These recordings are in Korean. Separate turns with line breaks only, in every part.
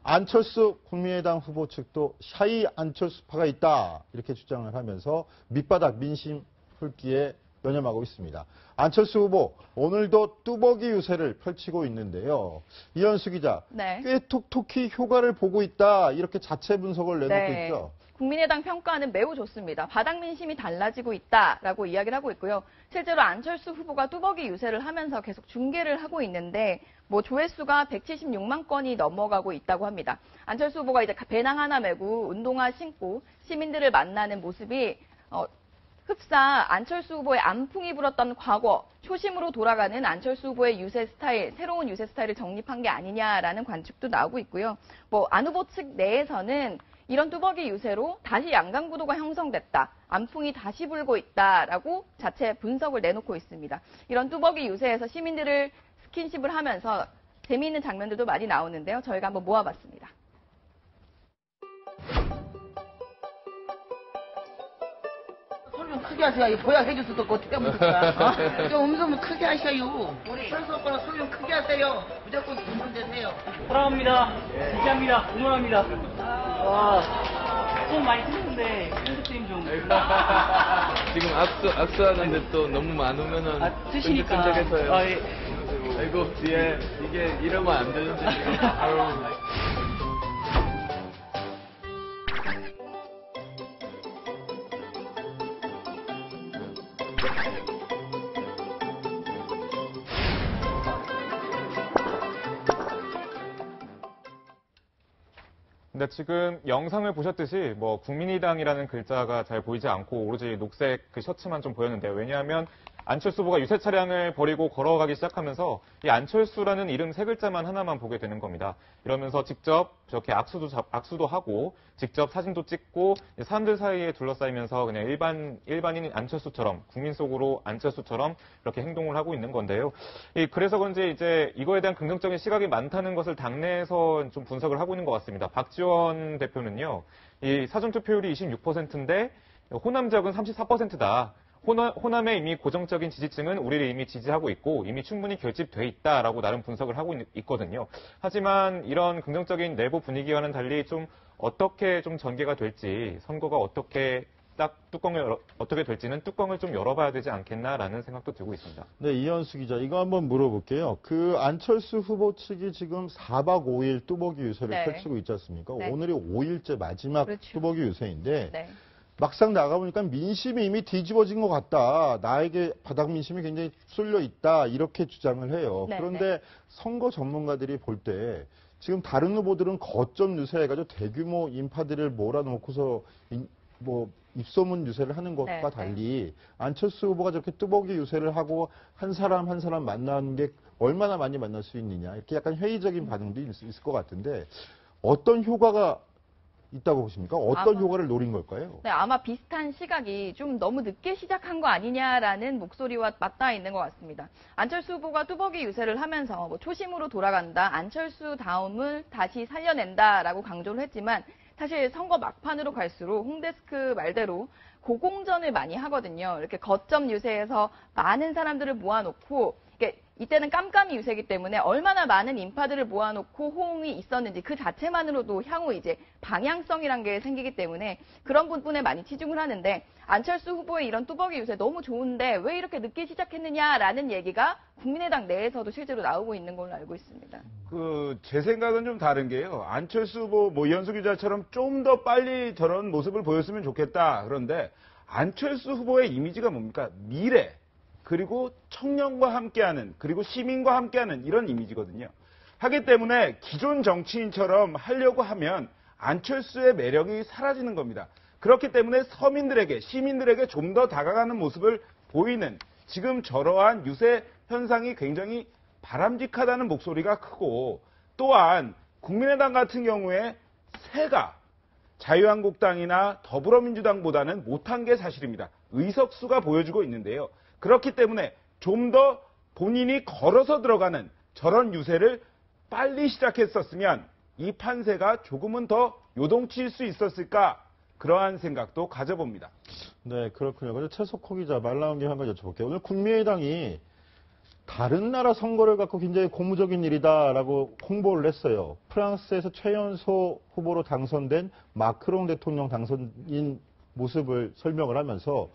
안철수 국민의당 후보 측도 샤이 안철수파가 있다 이렇게 주장을 하면서 밑바닥 민심 훑기에 연연하고 있습니다. 안철수 후보 오늘도 뚜벅이 유세를 펼치고 있는데요. 이현수 기자,
네.
꽤 톡톡히 효과를 보고 있다 이렇게 자체 분석을 내놓고
네.
있죠.
국민의당 평가는 매우 좋습니다. 바닥 민심이 달라지고 있다라고 이야기를 하고 있고요. 실제로 안철수 후보가 뚜벅이 유세를 하면서 계속 중계를 하고 있는데 조회수가 176만 건이 넘어가고 있다고 합니다. 안철수 후보가 이제 배낭 하나 메고 운동화 신고 시민들을 만나는 모습이 흡사 안철수 후보의 안풍이 불었던 과거, 초심으로 돌아가는 안철수 후보의 유세 스타일, 새로운 유세 스타일을 정립한 게 아니냐라는 관측도 나오고 있고요. 안 후보 측 내에서는 이런 뚜벅이 유세로 다시 양강구도가 형성됐다. 안풍이 다시 불고 있다라고 자체 분석을 내놓고 있습니다. 이런 뚜벅이 유세에서 시민들을 스킨십을 하면서 재미있는 장면들도 많이 나오는데요. 저희가 한번 모아봤습니다.
소리 좀 크게 하세요. 보약해줄 수도 없고 어떻게 하면 좋을까? 좀 음성 좀 크게 하셔요. 우리 철수 오빠랑 소리 좀 크게 하세요. 무조건 당선되세요.
사랑합니다. 지지합니다. 응원합니다. 와, 좀 많이 틀렸는데 편집팀 좀.
지금 악수하는데 또 너무 많으면은
트시니까.
끈적끈적해서요.
아, 예.
아이고 뒤에 이게 이러면 안 되는데. 아유.
근데 지금 영상을 보셨듯이 국민의당이라는 글자가 잘 보이지 않고 오로지 녹색 그 셔츠만 좀 보였는데요. 왜냐하면 안철수 후보가 유세 차량을 버리고 걸어가기 시작하면서 이 안철수라는 이름 세 글자만 하나만 보게 되는 겁니다. 이러면서 직접 저렇게 악수도 하고 직접 사진도 찍고 사람들 사이에 둘러싸이면서 그냥 일반인 안철수처럼 국민 속으로 안철수처럼 이렇게 행동을 하고 있는 건데요. 그래서 그런지 이제 이거에 대한 긍정적인 시각이 많다는 것을 당내에서 좀 분석을 하고 있는 것 같습니다. 박지원 대표는요, 이 사전투표율이 26%인데 호남 지역은 34%다. 호남의 이미 고정적인 지지층은 우리를 이미 지지하고 있고 이미 충분히 결집돼 있다라고 나름 분석을 하고 있거든요. 하지만 이런 긍정적인 내부 분위기와는 달리 좀 어떻게 좀 전개가 될지, 선거가 어떻게 어떻게 될지는 뚜껑을 좀 열어봐야 되지 않겠나라는 생각도 들고 있습니다.
네, 이현수 기자, 이거 한번 물어볼게요. 그 안철수 후보 측이 지금 4박 5일 뚜벅이 유세를
네.
펼치고 있지 않습니까?
네.
오늘이 5일째 마지막
그렇죠.
뚜벅이 유세인데
네.
막상 나가보니까 민심이 이미 뒤집어진 것 같다. 나에게 바닥 민심이 굉장히 쏠려 있다. 이렇게 주장을 해요.
네,
그런데 선거 전문가들이 볼 때 지금 다른 후보들은 거점 유세해가지고 대규모 인파들을 몰아놓고서 입소문 유세를 하는 것과
네,
달리 안철수 후보가 저렇게 뚜벅이 유세를 하고 한 사람 한 사람 만나는 게 얼마나 많이 만날 수 있느냐. 이렇게 약간 회의적인 반응도 있을 것 같은데 어떤 효과가 있다고 보십니까? 어떤 효과를 노린 걸까요?
네, 아마 비슷한 시각이 좀 너무 늦게 시작한 거 아니냐라는 목소리와 맞닿아 있는 것 같습니다. 안철수 후보가 뚜벅이 유세를 하면서 초심으로 돌아간다, 안철수 다움을 다시 살려낸다라고 강조를 했지만 사실 선거 막판으로 갈수록 홍데스크 말대로 고공전을 많이 하거든요. 이렇게 거점 유세에서 많은 사람들을 모아놓고 이때는 깜깜이 유세이기 때문에 얼마나 많은 인파들을 모아놓고 호응이 있었는지 그 자체만으로도 향후 이제 방향성이란 게 생기기 때문에 그런 부분에 많이 치중을 하는데 안철수 후보의 이런 뚜벅이 유세 너무 좋은데 왜 이렇게 늦게 시작했느냐라는 얘기가 국민의당 내에서도 실제로 나오고 있는 걸로 알고 있습니다.
제 생각은 좀 다른 게요. 안철수 후보, 이현수 기자처럼 좀 더 빨리 저런 모습을 보였으면 좋겠다. 그런데 안철수 후보의 이미지가 뭡니까? 미래. 그리고 청년과 함께하는, 그리고 시민과 함께하는 이런 이미지거든요. 하기 때문에 기존 정치인처럼 하려고 하면 안철수의 매력이 사라지는 겁니다. 그렇기 때문에 서민들에게, 시민들에게 좀 더 다가가는 모습을 보이는 지금 저러한 유세 현상이 굉장히 바람직하다는 목소리가 크고, 또한 국민의당 같은 경우에 새가 자유한국당이나 더불어민주당보다는 못한 게 사실입니다. 의석수가 보여주고 있는데요. 그렇기 때문에 좀 더 본인이 걸어서 들어가는 저런 유세를 빨리 시작했었으면 이 판세가 조금은 더 요동칠 수 있었을까, 그러한 생각도 가져봅니다.
네, 그렇군요. 그래서 최석호 기자 말 나온 김에 한 가지 여쭤볼게요. 오늘 국민의당이 다른 나라 선거를 갖고 굉장히 고무적인 일이다라고 홍보를 했어요. 프랑스에서 최연소 후보로 당선된 마크롱 대통령 당선인 모습을 설명을 하면서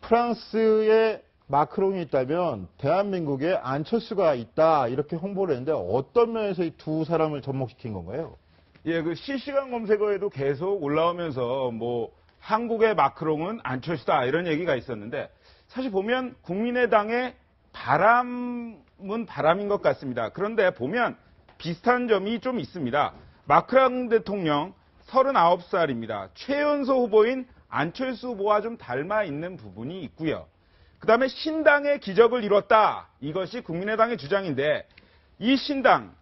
프랑스에 마크롱이 있다면 대한민국에 안철수가 있다 이렇게 홍보를 했는데 어떤 면에서 이 두 사람을 접목시킨 건가요?
예, 그 실시간 검색어에도 계속 올라오면서 뭐 한국의 마크롱은 안철수다 이런 얘기가 있었는데 사실 보면 국민의당의 바람은 바람인 것 같습니다. 그런데 보면 비슷한 점이 좀 있습니다. 마크롱 대통령 39살입니다. 최연소 후보인 안철수 후보와 좀 닮아 있는 부분이 있고요. 그 다음에 신당의 기적을 이뤘다. 이것이 국민의당의 주장인데 이 신당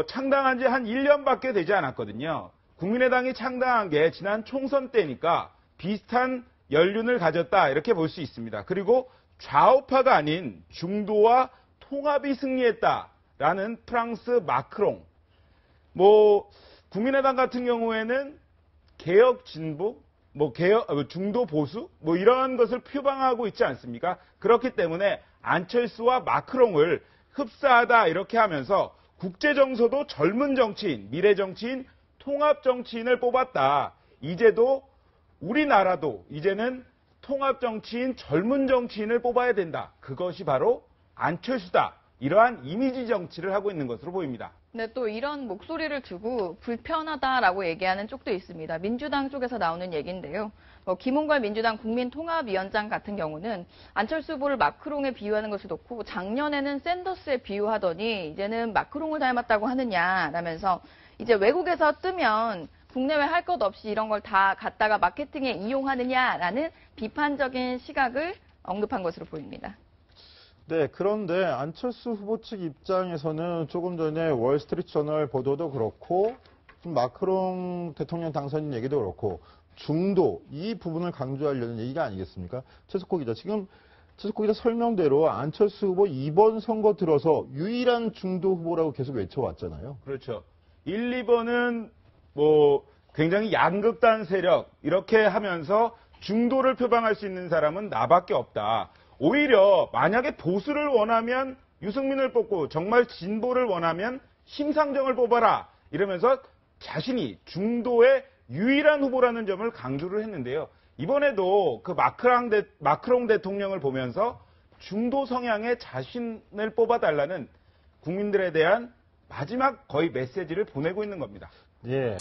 창당한 지 한 1년밖에 되지 않았거든요. 국민의당이 창당한 게 지난 총선 때니까 비슷한 연륜을 가졌다 이렇게 볼 수 있습니다. 그리고 좌우파가 아닌 중도와 통합이 승리했다라는 프랑스 마크롱. 뭐 국민의당 같은 경우에는 개혁 진보, 뭐 중도 보수, 뭐 이런 것을 표방하고 있지 않습니까? 그렇기 때문에 안철수와 마크롱을 흡사하다 이렇게 하면서 국제 정서도 젊은 정치인, 미래 정치인, 통합 정치인을 뽑았다. 이제도 우리나라도 이제는 통합 정치인, 젊은 정치인을 뽑아야 된다. 그것이 바로 안철수다. 이러한 이미지 정치를 하고 있는 것으로 보입니다.
네, 또 이런 목소리를 두고 불편하다라고 얘기하는 쪽도 있습니다. 민주당 쪽에서 나오는 얘기인데요. 김홍걸 민주당 국민통합위원장 같은 경우는 안철수 후보를 마크롱에 비유하는 것을 놓고 작년에는 샌더스에 비유하더니 이제는 마크롱을 닮았다고 하느냐라면서 이제 외국에서 뜨면 국내외 할 것 없이 이런 걸 다 갖다가 마케팅에 이용하느냐라는 비판적인 시각을 언급한 것으로 보입니다.
네, 그런데 안철수 후보 측 입장에서는 조금 전에 월스트리트 저널 보도도 그렇고 좀 마크롱 대통령 당선인 얘기도 그렇고 중도 이 부분을 강조하려는 얘기가 아니겠습니까? 최석호 기자, 지금 최석호 기자 설명대로 안철수 후보 이번 선거 들어서 유일한 중도 후보라고 계속 외쳐왔잖아요.
그렇죠. 1, 2번은 뭐 굉장히 양극단 세력 이렇게 하면서 중도를 표방할 수 있는 사람은 나밖에 없다. 오히려 만약에 보수를 원하면 유승민을 뽑고 정말 진보를 원하면 심상정을 뽑아라 이러면서 자신이 중도의 유일한 후보라는 점을 강조를 했는데요. 이번에도 그 마크롱 대통령을 보면서 중도 성향의 자신을 뽑아달라는 국민들에 대한 마지막 거의 메시지를 보내고 있는 겁니다.
예.